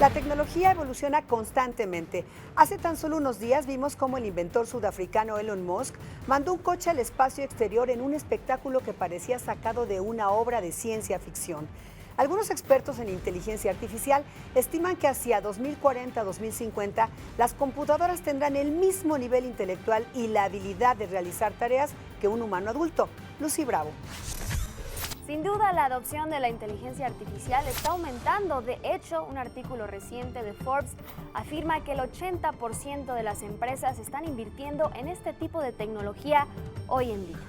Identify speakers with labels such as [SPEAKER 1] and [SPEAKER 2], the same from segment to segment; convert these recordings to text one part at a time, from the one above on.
[SPEAKER 1] La tecnología evoluciona constantemente. Hace tan solo unos días vimos cómo el inventor sudafricano Elon Musk mandó un coche al espacio exterior en un espectáculo que parecía sacado de una obra de ciencia ficción. Algunos expertos en inteligencia artificial estiman que hacia 2040-2050 las computadoras tendrán el mismo nivel intelectual y la habilidad de realizar tareas que un humano adulto. Lucy Bravo.
[SPEAKER 2] Sin duda, la adopción de la inteligencia artificial está aumentando. De hecho, un artículo reciente de Forbes afirma que el 80% de las empresas están invirtiendo en este tipo de tecnología hoy en día.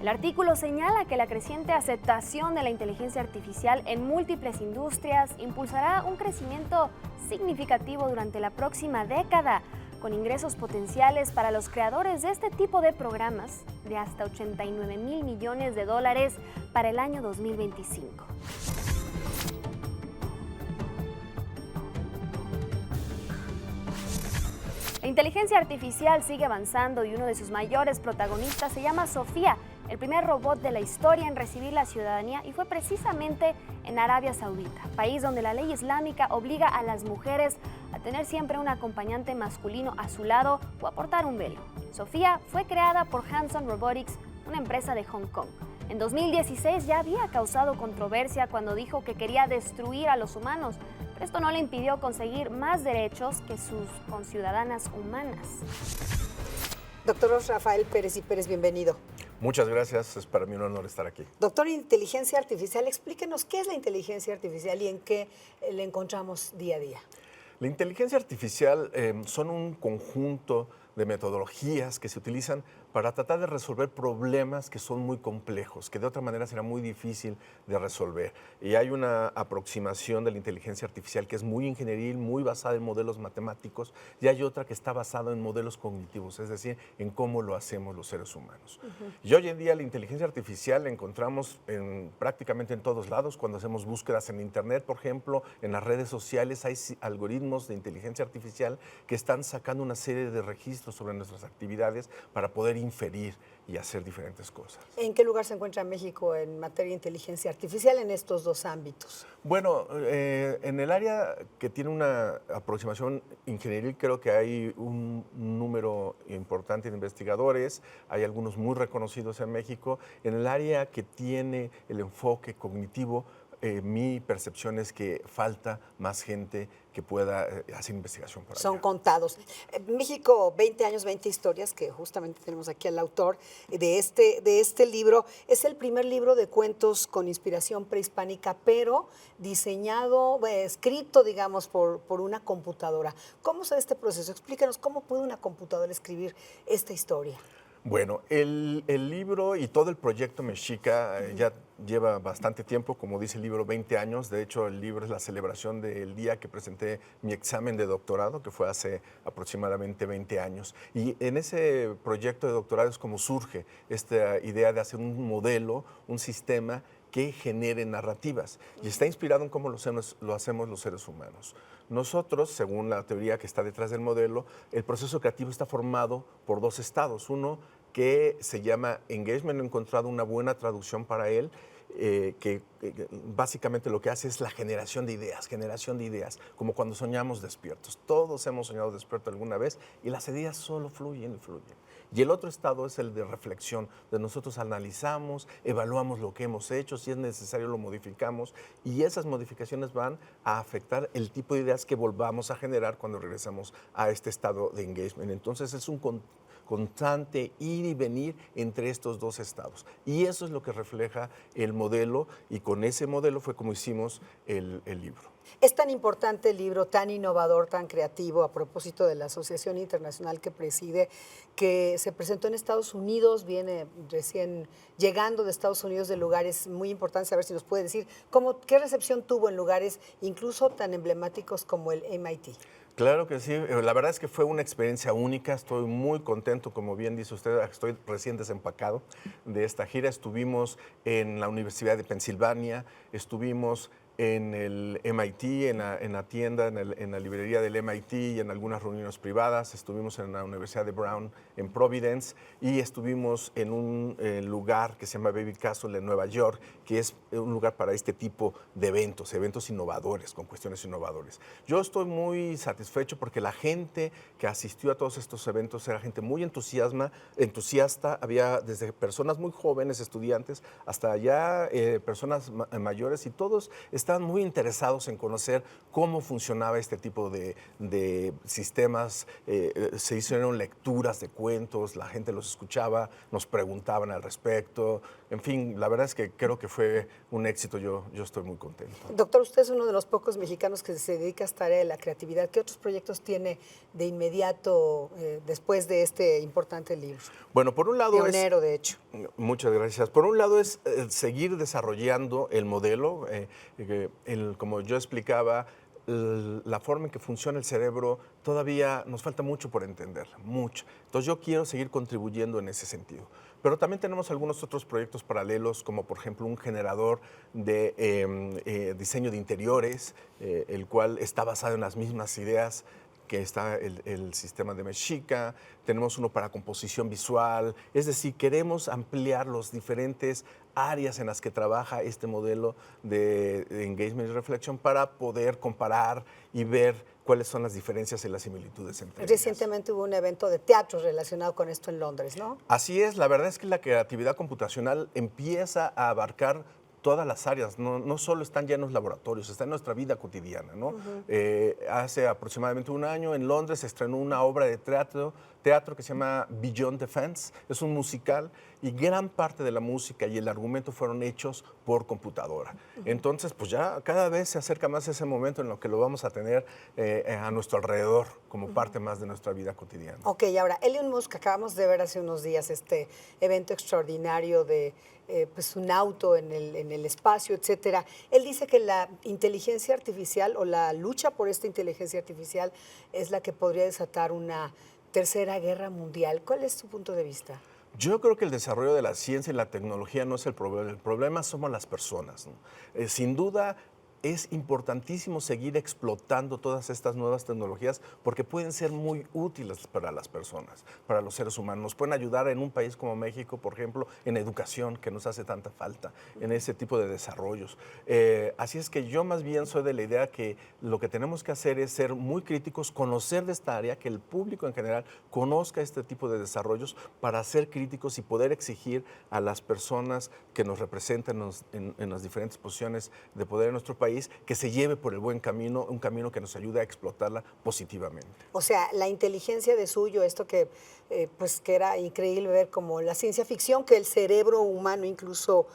[SPEAKER 2] El artículo señala que la creciente aceptación de la inteligencia artificial en múltiples industrias impulsará un crecimiento significativo durante la próxima década, con ingresos potenciales para los creadores de este tipo de programas de hasta $89,000 millones para el año 2025. La inteligencia artificial sigue avanzando y uno de sus mayores protagonistas se llama Sofía, el primer robot de la historia en recibir la ciudadanía, y fue precisamente en Arabia Saudita, país donde la ley islámica obliga a las mujeres a tener siempre un acompañante masculino a su lado o a portar un velo. Sofía fue creada por Hanson Robotics, una empresa de Hong Kong. En 2016 ya había causado controversia cuando dijo que quería destruir a los humanos, pero esto no le impidió conseguir más derechos que sus conciudadanas humanas.
[SPEAKER 1] Doctor Rafael Pérez y Pérez, bienvenido.
[SPEAKER 3] Muchas gracias, es para mí un honor estar aquí.
[SPEAKER 1] Doctor, inteligencia artificial, explíquenos qué es la inteligencia artificial y en qué la encontramos día a día.
[SPEAKER 3] La inteligencia artificial son un conjunto de metodologías que se utilizan para tratar de resolver problemas que son muy complejos, que de otra manera será muy difícil de resolver. Y hay una aproximación de la inteligencia artificial que es muy ingenieril, muy basada en modelos matemáticos, y hay otra que está basada en modelos cognitivos, es decir, en cómo lo hacemos los seres humanos. Y hoy en día la inteligencia artificial la encontramos prácticamente en todos lados. Cuando hacemos búsquedas en Internet, por ejemplo, en las redes sociales, hay algoritmos de inteligencia artificial que están sacando una serie de registros sobre nuestras actividades para poder inferir y hacer diferentes cosas.
[SPEAKER 1] ¿En qué lugar se encuentra México en materia de inteligencia artificial en estos dos ámbitos?
[SPEAKER 3] Bueno, en el área que tiene una aproximación ingenieril, creo que hay un número importante de investigadores, hay algunos muy reconocidos en México. En el área que tiene el enfoque cognitivo, mi percepción es que falta más gente que pueda hacer investigación por allá.
[SPEAKER 1] Son contados. México, 20 años, 20 historias, que justamente tenemos aquí al autor de este libro. Es el primer libro de cuentos con inspiración prehispánica, pero diseñado, escrito, digamos, por una computadora. ¿Cómo se da este proceso? Explícanos cómo puede una computadora escribir esta historia.
[SPEAKER 3] Bueno, el libro y todo el proyecto Mexica ya lleva bastante tiempo, como dice el libro, 20 años. De hecho, el libro es la celebración del día que presenté mi examen de doctorado, que fue hace aproximadamente 20 años. Y en ese proyecto de doctorado es como surge esta idea de hacer un modelo, un sistema que genere narrativas. Y está inspirado en cómo lo hacemos los seres humanos. Nosotros, según la teoría que está detrás del modelo, el proceso creativo está formado por dos estados. Uno que se llama engagement, he encontrado una buena traducción para él, que básicamente lo que hace es la generación de ideas, como cuando soñamos despiertos. Todos hemos soñado despiertos alguna vez y las ideas solo fluyen y fluyen. Y el otro estado es el de reflexión, de nosotros analizamos, evaluamos lo que hemos hecho, si es necesario lo modificamos, y esas modificaciones van a afectar el tipo de ideas que volvamos a generar cuando regresamos a este estado de engagement. Entonces es un constante ir y venir entre estos dos estados. Y eso es lo que refleja el modelo, y con ese modelo fue como hicimos el libro.
[SPEAKER 1] Es tan importante el libro, tan innovador, tan creativo, a propósito de la asociación internacional que preside, que se presentó en Estados Unidos, viene recién llegando de Estados Unidos, de lugares muy importantes. A ver si nos puede decir qué recepción tuvo en lugares incluso tan emblemáticos como el MIT.
[SPEAKER 3] Claro que sí, la verdad es que fue una experiencia única, estoy muy contento, como bien dice usted, estoy recién desempacado de esta gira. Estuvimos en la Universidad de Pensilvania, estuvimos en el MIT, en la tienda, en la librería del MIT y en algunas reuniones privadas. Estuvimos en la Universidad de Brown en Providence y estuvimos en un lugar que se llama Baby Castle en Nueva York, que es un lugar para este tipo de eventos innovadores, con cuestiones innovadoras. Yo estoy muy satisfecho porque la gente que asistió a todos estos eventos era gente muy entusiasta. Había desde personas muy jóvenes, estudiantes, hasta ya personas mayores, y todos estaban muy interesados en conocer cómo funcionaba este tipo de sistemas. Se hicieron lecturas de cuentos, la gente los escuchaba, nos preguntaban al respecto. En fin, la verdad es que creo que fue un éxito. Yo estoy muy contento.
[SPEAKER 1] Doctor, usted es uno de los pocos mexicanos que se dedica a esta área de la creatividad. ¿Qué otros proyectos tiene de inmediato después de este importante libro?
[SPEAKER 3] Bueno, por un lado
[SPEAKER 1] pionero, de hecho.
[SPEAKER 3] Muchas gracias. Por un lado es seguir desarrollando el modelo. Como yo explicaba, la forma en que funciona el cerebro todavía nos falta mucho por entenderla, mucho. Entonces yo quiero seguir contribuyendo en ese sentido. Pero también tenemos algunos otros proyectos paralelos, como por ejemplo un generador de diseño de interiores, el cual está basado en las mismas ideas que está el sistema de Mexica. Tenemos uno para composición visual. Es decir, queremos ampliar los diferentes áreas en las que trabaja este modelo de engagement y reflexión para poder comparar y ver cuáles son las diferencias y las similitudes entre ellas.
[SPEAKER 1] Recientemente hubo un evento de teatro relacionado con esto en Londres, ¿no?
[SPEAKER 3] Así es, la verdad es que la creatividad computacional empieza a abarcar todas las áreas, no solo están ya en los laboratorios, está en nuestra vida cotidiana, ¿no? Hace aproximadamente un año en Londres se estrenó una obra de teatro que se llama Beyond the Fence. Es un musical y gran parte de la música y el argumento fueron hechos por computadora. Entonces, pues ya cada vez se acerca más ese momento en lo que lo vamos a tener a nuestro alrededor como parte más de nuestra vida cotidiana.
[SPEAKER 1] Ok, y ahora, Elon Musk, acabamos de ver hace unos días este evento extraordinario de pues un auto en el espacio, etcétera. Él dice que la inteligencia artificial o la lucha por esta inteligencia artificial es la que podría desatar una tercera guerra mundial. ¿Cuál es tu punto de vista?
[SPEAKER 3] Yo creo que el desarrollo de la ciencia y la tecnología no es el problema somos las personas, ¿no? Sin duda es importantísimo seguir explotando todas estas nuevas tecnologías porque pueden ser muy útiles para las personas, para los seres humanos. Nos pueden ayudar en un país como México, por ejemplo, en educación, que nos hace tanta falta, en ese tipo de desarrollos. Así es que yo más bien soy de la idea que lo que tenemos que hacer es ser muy críticos, conocer de esta área, que el público en general conozca este tipo de desarrollos para ser críticos y poder exigir a las personas que nos representan en las diferentes posiciones de poder en nuestro país que se lleve por el buen camino, un camino que nos ayude a explotarla positivamente.
[SPEAKER 1] O sea, la inteligencia de suyo, esto que pues que era increíble ver como la ciencia ficción, que el cerebro humano incluso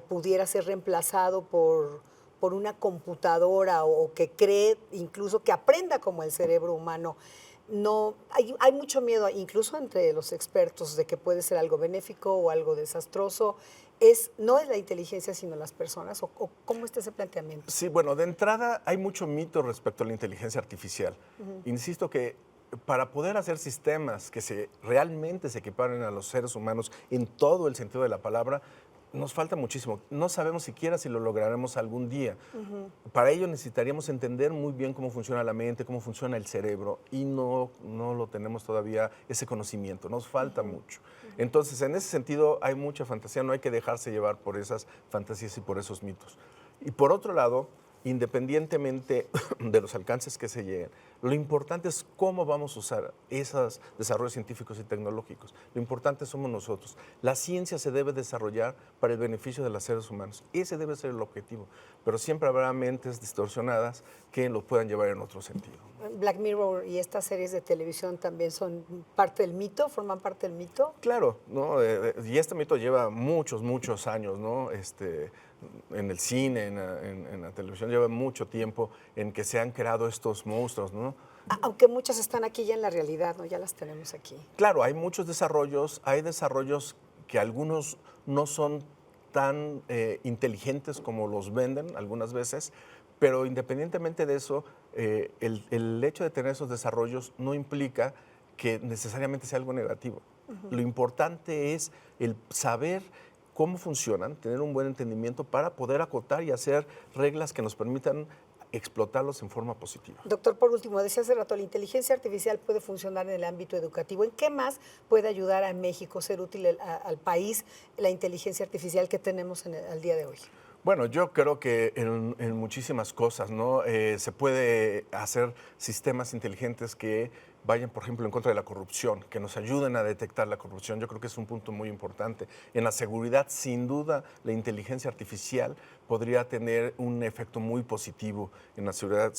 [SPEAKER 1] pudiera ser reemplazado por una computadora o que cree, incluso que aprenda como el cerebro humano. No, hay mucho miedo, incluso entre los expertos, de que puede ser algo benéfico o algo desastroso. No es la inteligencia, sino las personas, o ¿cómo está ese planteamiento?
[SPEAKER 3] Sí, bueno, de entrada hay mucho mito respecto a la inteligencia artificial. Insisto que para poder hacer sistemas que realmente se equiparen a los seres humanos en todo el sentido de la palabra, nos falta muchísimo. No sabemos siquiera si lo lograremos algún día. Para ello necesitaríamos entender muy bien cómo funciona la mente, cómo funciona el cerebro, y no lo tenemos todavía ese conocimiento. Nos falta mucho. Entonces, en ese sentido, hay mucha fantasía. No hay que dejarse llevar por esas fantasías y por esos mitos. Y por otro lado, independientemente de los alcances que se lleguen, lo importante es cómo vamos a usar esos desarrollos científicos y tecnológicos. Lo importante somos nosotros. La ciencia se debe desarrollar para el beneficio de los seres humanos. Ese debe ser el objetivo. Pero siempre habrá mentes distorsionadas que lo puedan llevar en otro sentido.
[SPEAKER 1] Black Mirror y estas series de televisión también son parte del mito, forman parte del mito.
[SPEAKER 3] Claro, ¿no? Y este mito lleva muchos años, ¿no? En el cine, en la televisión, lleva mucho tiempo en que se han creado estos monstruos, ¿no?
[SPEAKER 1] Aunque muchas están aquí ya en la realidad, ¿no? Ya las tenemos aquí.
[SPEAKER 3] Claro, hay muchos desarrollos, hay desarrollos que algunos no son tan inteligentes como los venden algunas veces, pero independientemente de eso, el hecho de tener esos desarrollos no implica que necesariamente sea algo negativo. Lo importante es el saber cómo funcionan, tener un buen entendimiento para poder acotar y hacer reglas que nos permitan explotarlos en forma positiva.
[SPEAKER 1] Doctor, por último, decía hace rato, la inteligencia artificial puede funcionar en el ámbito educativo. ¿En qué más puede ayudar a México, ser útil al país, la inteligencia artificial que tenemos al día de hoy?
[SPEAKER 3] Bueno, yo creo que en muchísimas cosas, ¿no? Se puede hacer sistemas inteligentes que vayan, por ejemplo, en contra de la corrupción, que nos ayuden a detectar la corrupción. Yo creo que es un punto muy importante. En la seguridad, sin duda, la inteligencia artificial podría tener un efecto muy positivo en la ciudad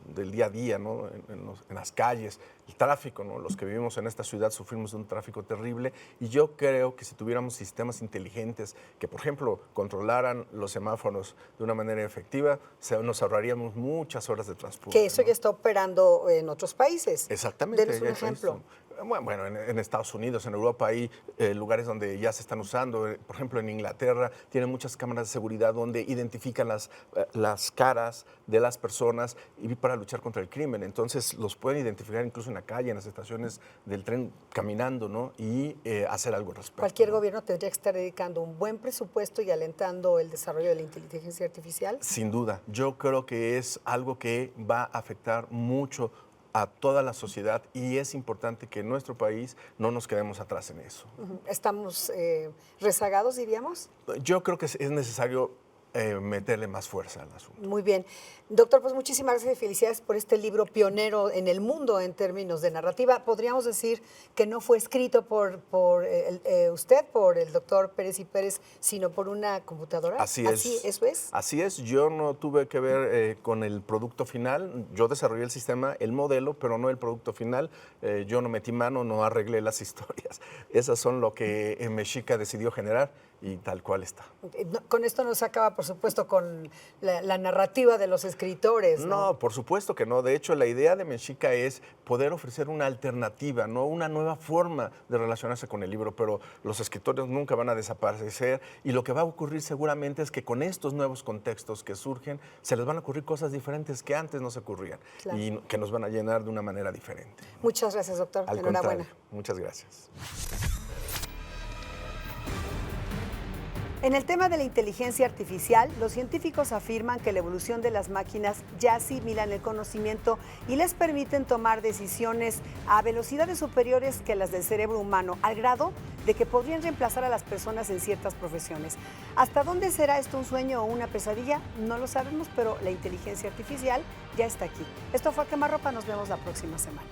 [SPEAKER 3] del día a día, ¿no? En las calles, el tráfico, ¿no? Los que vivimos en esta ciudad sufrimos de un tráfico terrible y yo creo que si tuviéramos sistemas inteligentes que, por ejemplo, controlaran los semáforos de una manera efectiva, nos ahorraríamos muchas horas de transporte.
[SPEAKER 1] Que eso ya está operando en otros países.
[SPEAKER 3] Exactamente.
[SPEAKER 1] Denos un ejemplo.
[SPEAKER 3] Bueno, en Estados Unidos, en Europa hay lugares donde ya se están usando. Por ejemplo, en Inglaterra tienen muchas cámaras de seguridad donde identifican las caras de las personas y para luchar contra el crimen. Entonces los pueden identificar incluso en la calle, en las estaciones del tren, caminando, ¿no? Y hacer algo al respecto.
[SPEAKER 1] Cualquier gobierno tendría que estar dedicando un buen presupuesto y alentando el desarrollo de la inteligencia artificial.
[SPEAKER 3] Sin duda. Yo creo que es algo que va a afectar mucho a toda la sociedad y es importante que en nuestro país no nos quedemos atrás en eso.
[SPEAKER 1] ¿Estamos rezagados, diríamos?
[SPEAKER 3] Yo creo que es necesario meterle más fuerza al asunto.
[SPEAKER 1] Muy bien. Doctor, pues muchísimas gracias y felicidades por este libro pionero en el mundo en términos de narrativa. Podríamos decir que no fue escrito por usted, por el doctor Pérez y Pérez, sino por una computadora.
[SPEAKER 3] Así es.
[SPEAKER 1] ¿Eso es?
[SPEAKER 3] Así es. Yo no tuve que ver con el producto final. Yo desarrollé el sistema, el modelo, pero no el producto final. Yo no metí mano, no arreglé las historias. Esas son lo que Mexica decidió generar y tal cual está.
[SPEAKER 1] Con esto no se acaba, por supuesto, con la narrativa de los escritores, ¿no?
[SPEAKER 3] No, por supuesto que no. De hecho, la idea de Mexica es poder ofrecer una alternativa, ¿no? Una nueva forma de relacionarse con el libro, pero los escritores nunca van a desaparecer y lo que va a ocurrir seguramente es que con estos nuevos contextos que surgen, se les van a ocurrir cosas diferentes que antes no se ocurrían y que nos van a llenar de una manera diferente.
[SPEAKER 1] Muchas gracias, doctor.
[SPEAKER 3] Al
[SPEAKER 1] Enhorabuena.
[SPEAKER 3] contrario, muchas gracias.
[SPEAKER 1] En el tema de la inteligencia artificial, los científicos afirman que la evolución de las máquinas ya asimilan el conocimiento y les permiten tomar decisiones a velocidades superiores que las del cerebro humano, al grado de que podrían reemplazar a las personas en ciertas profesiones. ¿Hasta dónde será esto un sueño o una pesadilla? No lo sabemos, pero la inteligencia artificial ya está aquí. Esto fue A Quemarropa, nos vemos la próxima semana.